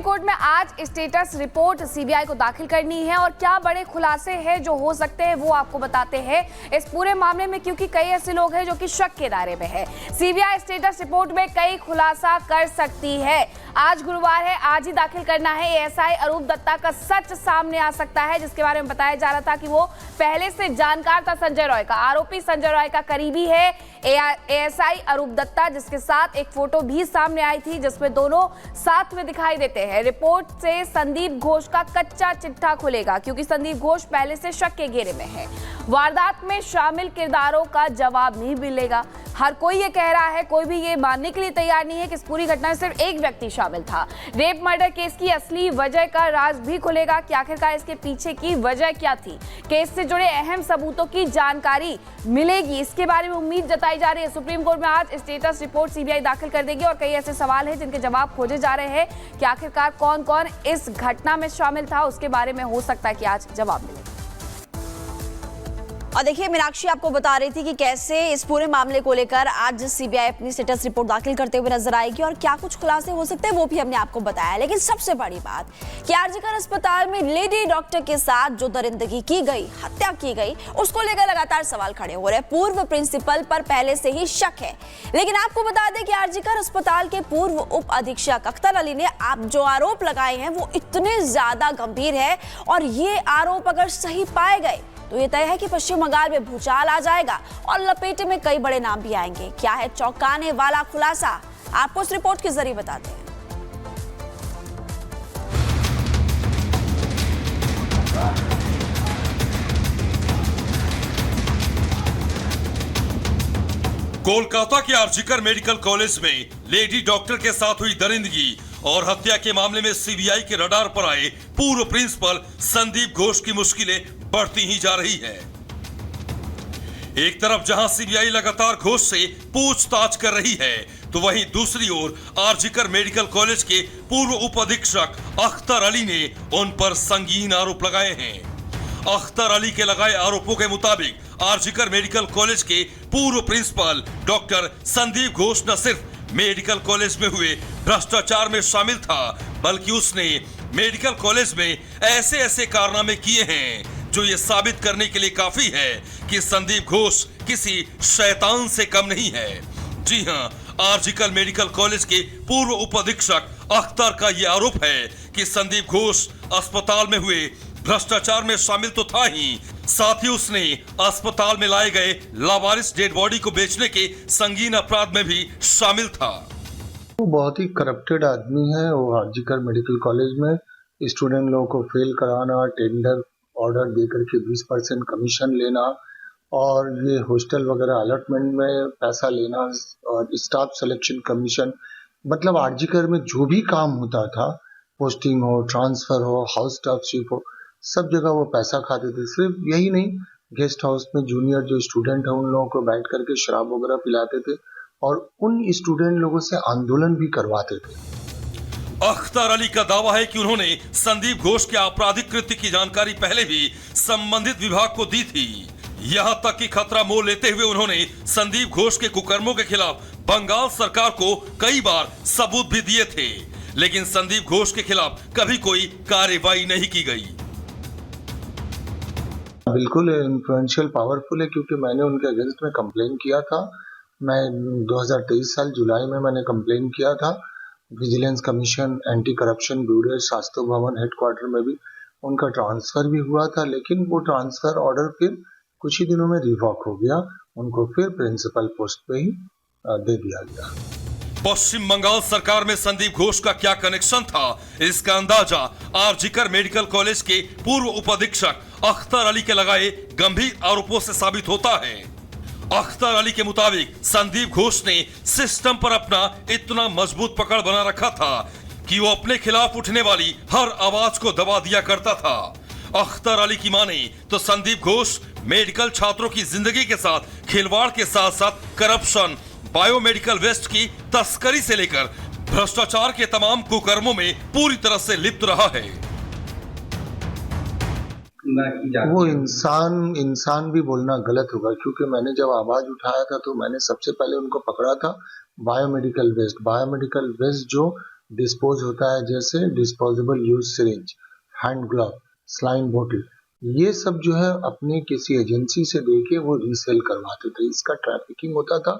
Court में आज status report CBI को दाखिल करनी है और क्या बड़े खुलासे हैं जो हो सकते हैं वो आपको बताते हैं इस पूरे मामले में, क्योंकि कई ऐसे लोग हैं जो कि शक के दायरे में है। सीबीआई स्टेटस रिपोर्ट में कई खुलासा कर सकती है। आज गुरुवार है, आज ही दाखिल करना है। एएसआई अरूप दत्ता का सच सामने आ सकता है, जिसके बारे में बताया जा रहा था कि वो पहले से जानकार था संजय रॉय का, आरोपी संजय रॉय का करीबी है एएसआई अरूप दत्ता, जिसके साथ एक फोटो भी सामने आई थी जिसमें दोनों साथ में दिखाई देते हैं। रिपोर्ट से संदीप घोष का कच्चा चिट्ठा खुलेगा, क्योंकि संदीप घोष पहले से शक के घेरे में है। वारदात में शामिल किरदारों का जवाब नहीं मिलेगा। हर कोई ये कह रहा है, कोई भी ये मानने के लिए तैयार नहीं है कि इस पूरी घटना में सिर्फ एक व्यक्ति शामिल था। रेप मर्डर केस की असली वजह का राज भी खुलेगा कि आखिरकार इसके पीछे की वजह क्या थी। केस से जुड़े अहम सबूतों की जानकारी मिलेगी, इसके बारे में उम्मीद जताई जा रही है। सुप्रीम कोर्ट में आज स्टेटस रिपोर्ट सीबीआई दाखिल कर देगी और कई ऐसे सवाल हैं जिनके जवाब खोजे जा रहे हैं कि आखिरकार कौन कौन इस घटना में शामिल था। उसके बारे में हो सकता है कि आज जवाब मिले। और देखिए, मीनाक्षी आपको बता रही थी कि कैसे इस पूरे मामले को लेकर आज सीबीआई अपनी स्टेटस रिपोर्ट दाखिल करते हुए नजर आएगी और क्या कुछ खुलासे हो सकते हैं वो भी हमने आपको बताया। लेकिन सबसे बड़ी बात कि आरजीकर अस्पताल में लेडी डॉक्टर के साथ जो दरिंदगी की गई, हत्या की गई, उसको लेकर लगातार सवाल खड़े हो रहे हैं। पूर्व प्रिंसिपल पर पहले से ही शक है, लेकिन आपको बता दें कि आरजीकर अस्पताल के पूर्व उप अधीक्षक अख्तर अली ने आप जो आरोप लगाए हैं वो इतने ज्यादा गंभीर है और ये आरोप अगर सही पाए गए तो ये तय है कि पश्चिम बंगाल में भूचाल आ जाएगा और लपेटे में कई बड़े नाम भी आएंगे। क्या है चौंकाने वाला खुलासा, आपको इस रिपोर्ट के जरिए बताते हैं। कोलकाता के आरजीकर मेडिकल कॉलेज में लेडी डॉक्टर के साथ हुई दरिंदगी और हत्या के मामले में सीबीआई के रडार पर आए पूर्व प्रिंसिपल संदीप घोष की मुश्किलें बढ़ती ही जा रही है। एक तरफ जहां सीबीआई लगातार घोष से पूछताछ कर रही है, तो वहीं दूसरी ओर आरजीकर मेडिकल कॉलेज के पूर्व उप अधीक्षक अख्तर अली ने उन पर संगीन आरोप लगाए हैं। अख्तर अली के लगाए आरोपों के मुताबिक आरजीकर मेडिकल कॉलेज के पूर्व प्रिंसिपल डॉक्टर संदीप घोष न सिर्फ मेडिकल कॉलेज में हुए भ्रष्टाचार में शामिल था, बल्कि उसने मेडिकल कॉलेज में ऐसे ऐसे कारनामे किए हैं जो ये साबित करने के लिए काफी है कि संदीप घोष किसी शैतान से कम नहीं है। जी हां, आरजीकर मेडिकल कॉलेज के पूर्व उप अधीक्षक अख्तर का ये आरोप है कि संदीप घोष अस्पताल में हुए भ्रष्टाचार में शामिल तो था ही, साथ ही उसने अस्पताल में लाए गए लावारिस डेड बॉडी को बेचने के संगीन अपराध में भी शामिल था। वो बहुत ही करप्टेड आदमी है। वो आरजीकर मेडिकल कॉलेज में स्टूडेंट लोगों को फेल कराना, टेंडर ऑर्डर देकर के 20% कमीशन लेना और ये हॉस्टल वगैरह अलॉटमेंट में पैसा लेना और स्टाफ सिलेक्शन कमीशन, मतलब आरजीकर में जो भी काम होता था, पोस्टिंग हो, ट्रांसफर हो, हाउस स्टाफशिप हो, सब जगह वो पैसा खाते थे। सिर्फ यही नहीं, गेस्ट हाउस में जूनियर जो स्टूडेंट है उन लोगों को बैठ करके शराब वगैरह पिलाते थे और उन स्टूडेंट लोगों से आंदोलन भी करवाते थे। अख्तर अली का दावा है कि उन्होंने संदीप घोष के आपराधिक कृत्य की जानकारी पहले भी संबंधित विभाग को दी थी। यहां तक कि खतरा मोल लेते हुए उन्होंने संदीप घोष के कुकर्मों के खिलाफ बंगाल सरकार को कई बार सबूत भी दिए थे, लेकिन संदीप घोष के खिलाफ कभी कोई कार्रवाई नहीं की गई। बिल्कुल इन्फ्लुएंशियल पावरफुल है, क्योंकि मैंने उनके अगेंस्ट में कंप्लेन किया था। मैं 2023 साल जुलाई में मैंने कंप्लेन किया था। Vigilance commission, anti corruption bureau, Shastri भवन हेडक्वार्टर में भी उनका ट्रांसफर भी हुआ था, लेकिन वो ट्रांसफर ऑर्डर फिर कुछ ही दिनों में रिवॉक हो गया। उनको फिर प्रिंसिपल पोस्ट पे ही दे दिया गया। पश्चिम बंगाल सरकार में संदीप घोष का क्या कनेक्शन था, इसका अंदाजा आरजीकर मेडिकल कॉलेज के पूर्व उप अधीक्षक अख्तर अली के लगाए गंभीर आरोपों से साबित होता है। अख्तर अली के मुताबिक संदीप घोष ने सिस्टम पर अपना इतना मजबूत पकड़ बना रखा था कि वो अपने खिलाफ उठने वाली हर आवाज को दबा दिया करता था। अख्तर अली की माने तो संदीप घोष मेडिकल छात्रों की जिंदगी के साथ खिलवाड़ के साथ साथ करप्शन, बायोमेडिकल वेस्ट की तस्करी से लेकर भ्रष्टाचार के तमाम कुकर्मों में पूरी तरह से लिप्त रहा है। वो इंसान भी बोलना गलत होगा, क्योंकि मैंने जब आवाज उठाया था तो मैंने सबसे पहले उनको पकड़ा था बायोमेडिकल वेस्ट जो डिस्पोज होता है, जैसे disposable use syringe, hand glove, saline बोतल, ये सब जो है अपने किसी एजेंसी से देके वो रीसेल करवाते थे। इसका ट्रैफिकिंग होता था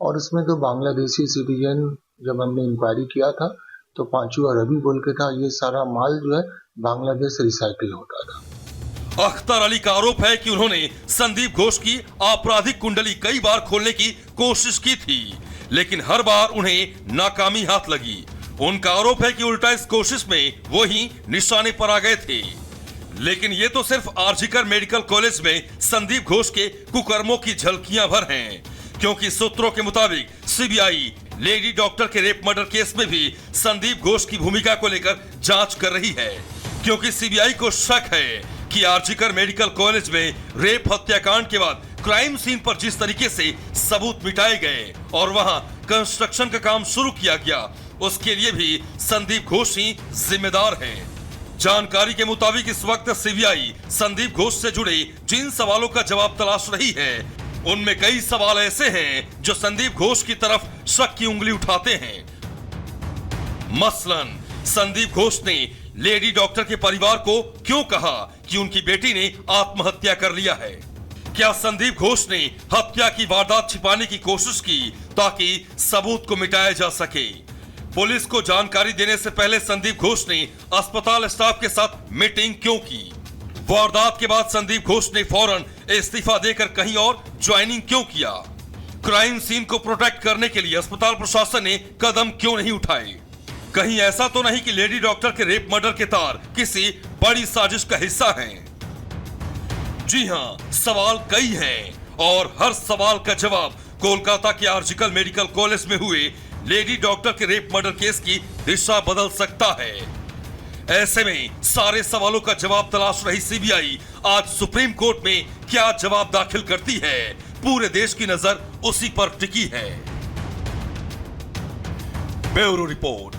और उसमें तो बांग्लादेशी सिटीजन, जब हमने इंक्वायरी किया था तो पांचू अरबी बोल के था, ये सारा माल जो है बांग्लादेश रिसाइकिल होता था। अख्तर अली का आरोप है कि उन्होंने संदीप घोष की आपराधिक कुंडली कई बार खोलने की कोशिश की थी, लेकिन हर बार उन्हें नाकामी हाथ लगी। उनका आरोप है कि उल्टा इस कोशिश में वो ही निशाने पर आ गए थे। लेकिन ये तो सिर्फ आरजीकर मेडिकल कॉलेज में संदीप घोष के कुकर्मों की झलकियां भर हैं, क्योंकि सूत्रों के मुताबिक सीबीआई लेडी डॉक्टर के रेप मर्डर केस में भी संदीप घोष की भूमिका को लेकर जांच कर रही है, क्योंकि सीबीआई को शक है कि आरजीकर मेडिकल कॉलेज में रेप हत्याकांड के बाद क्राइम सीन पर जिस तरीके से सबूत मिटाए गए और वहां कंस्ट्रक्शन का काम शुरू किया गया, उसके लिए भी संदीप घोष ही जिम्मेदार हैं। जानकारी के मुताबिक इस वक्त सीबीआई संदीप घोष से जुड़े जिन सवालों का जवाब तलाश रही है, उनमें कई सवाल ऐसे हैं जो संदीप घोष की तरफ शक की उंगली उठाते हैं। मसलन संदीप घोष ने लेडी डॉक्टर के परिवार को क्यों कहा कि उनकी बेटी ने आत्महत्या कर लिया है? क्या संदीप घोष ने हत्या की वारदात छिपाने की कोशिश की ताकि सबूत को मिटाया जा सके? पुलिस को जानकारी देने से पहले संदीप घोष ने अस्पताल स्टाफ के साथ मीटिंग क्यों की? वारदात के बाद संदीप घोष ने फौरन इस्तीफा देकर कहीं और ज्वाइनिंग क्यों किया? क्राइम सीन को प्रोटेक्ट करने के लिए अस्पताल प्रशासन ने कदम क्यों नहीं उठाए? कहीं ऐसा तो नहीं कि लेडी डॉक्टर के रेप मर्डर के तार किसी बड़ी साजिश का हिस्सा हैं? जी हां, सवाल कई हैं और हर सवाल का जवाब कोलकाता के आरजीकर मेडिकल कॉलेज में हुए लेडी डॉक्टर के रेप मर्डर केस की दिशा बदल सकता है। ऐसे में सारे सवालों का जवाब तलाश रही सीबीआई आज सुप्रीम कोर्ट में क्या जवाब दाखिल करती है, पूरे देश की नजर उसी पर टिकी है। Bureau report,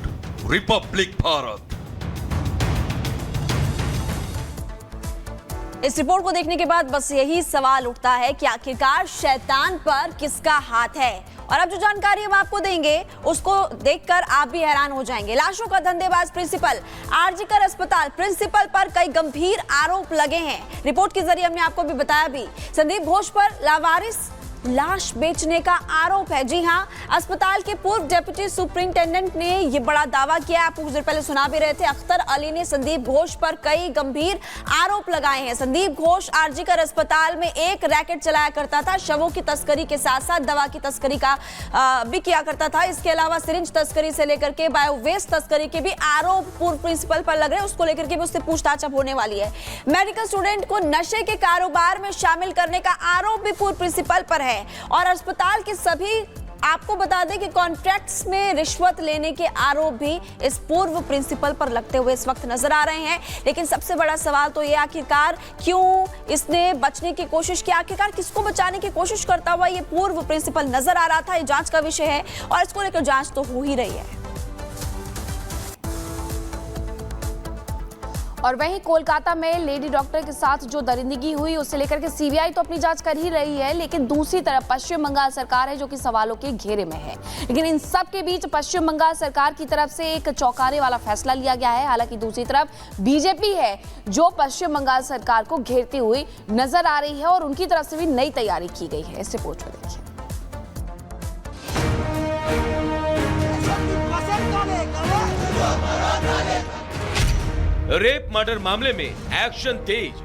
Republic Bharat. इस रिपोर्ट को देखने के बाद बस यही सवाल उठता है कि आखिरकार शैतान पर किसका हाथ है। और अब जो जानकारी हम आपको देंगे उसको देखकर आप भी हैरान हो जाएंगे। लाशों का धंधेबाज प्रिंसिपल, आरजीकर अस्पताल प्रिंसिपल पर कई गंभीर आरोप लगे हैं। रिपोर्ट के जरिए हमने आपको भी बताया भी, संदीप घोष पर लावारिस लाश बेचने का आरोप है। जी हां, अस्पताल के पूर्व डिप्टी सुपरिंटेंडेंट ने यह बड़ा दावा किया। आपको कुछ देर पहले सुना भी रहे थे, अख्तर अली ने संदीप घोष पर कई गंभीर आरोप लगाए हैं। संदीप घोष आरजीकर अस्पताल में एक रैकेट चलाया करता था, शवों की तस्करी के साथ साथ दवा की तस्करी का भी किया करता था। इसके अलावा सिरिंज तस्करी से लेकर के बायो वेस्ट तस्करी के भी आरोप पूर्व प्रिंसिपल पर लग रहे हैं। उसको लेकर के भी उससे पूछताछ अब होने वाली है। मेडिकल स्टूडेंट को नशे के कारोबार में शामिल करने का आरोप भी पूर्व प्रिंसिपल पर है। और अस्पताल के सभी, आपको बता दें कि कॉन्ट्रैक्ट्स में रिश्वत लेने के आरोप भी इस पूर्व प्रिंसिपल पर लगते हुए इस वक्त नजर आ रहे हैं। लेकिन सबसे बड़ा सवाल तो ये, आखिरकार क्यों इसने बचने की कोशिश की, आखिरकार किसको बचाने की कोशिश करता हुआ ये पूर्व प्रिंसिपल नजर आ रहा था। ये जांच का विषय है और इसको लेकर जांच तो हो ही रही है। और वहीं कोलकाता में लेडी डॉक्टर के साथ जो दरिंदगी हुई उसे लेकर के सीबीआई तो अपनी जांच कर ही रही है, लेकिन दूसरी तरफ पश्चिम बंगाल सरकार है जो कि सवालों के घेरे में है। लेकिन इन सब के बीच पश्चिम बंगाल सरकार की तरफ से एक चौंकाने वाला फैसला लिया गया है। हालांकि दूसरी तरफ बीजेपी है जो पश्चिम बंगाल सरकार को घेरती हुई नजर आ रही है और उनकी तरफ से भी नई तैयारी की गई है। इस रिपोर्ट में देखिए। रेप मर्डर मामले में एक्शन तेज।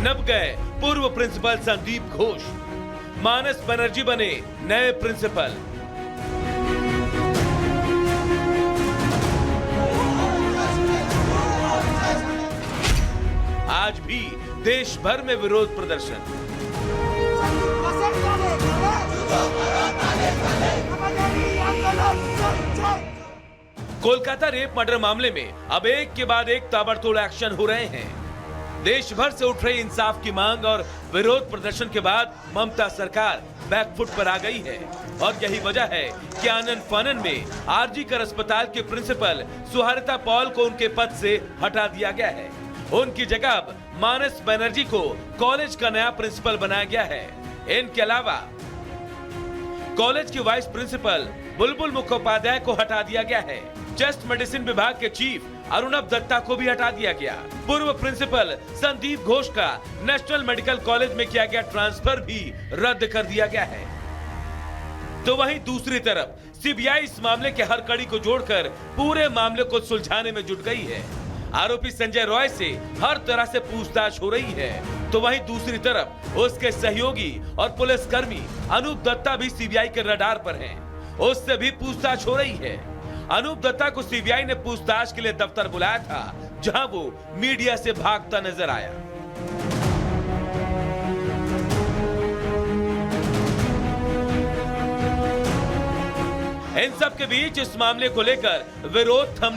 नब गए पूर्व प्रिंसिपल संदीप घोष, मानस बनर्जी बने नए प्रिंसिपल। आज भी देश भर में विरोध प्रदर्शन। कोलकाता रेप मर्डर मामले में अब एक के बाद एक ताबड़तोड़ एक्शन हो रहे हैं। देश भर से उठ रही इंसाफ की मांग और विरोध प्रदर्शन के बाद ममता सरकार बैकफुट पर आ गई है और यही वजह है कि आनन फानन में आरजी कर अस्पताल के प्रिंसिपल सुहारिता पॉल को उनके पद से हटा दिया गया है। उनकी जगह अब मानस बनर्जी को कॉलेज का नया प्रिंसिपल बनाया गया है। इनके अलावा कॉलेज की वाइस प्रिंसिपल बुलबुल मुखोपाध्याय को हटा दिया गया है। चेस्ट मेडिसिन विभाग के चीफ अरुणव दत्ता को भी हटा दिया गया। पूर्व प्रिंसिपल संदीप घोष का नेशनल मेडिकल कॉलेज में किया गया ट्रांसफर भी रद्द कर दिया गया है। तो वहीं दूसरी तरफ सीबीआई इस मामले के हर कड़ी को जोड़कर पूरे मामले को सुलझाने में जुट गई है। आरोपी संजय रॉय से हर तरह से पूछताछ हो रही है। तो वहीं दूसरी तरफ उसके सहयोगी और पुलिसकर्मी अनूप दत्ता भी सीबीआई के रडार पर हैं। उससे भी पूछताछ हो रही है। अनूप दत्ता को सीबीआई ने पूछताछ के लिए दफ्तर बुलाया था, जहां वो मीडिया से भागता नजर आया। इन सब के बीच इस मामले को लेकर विरोध थम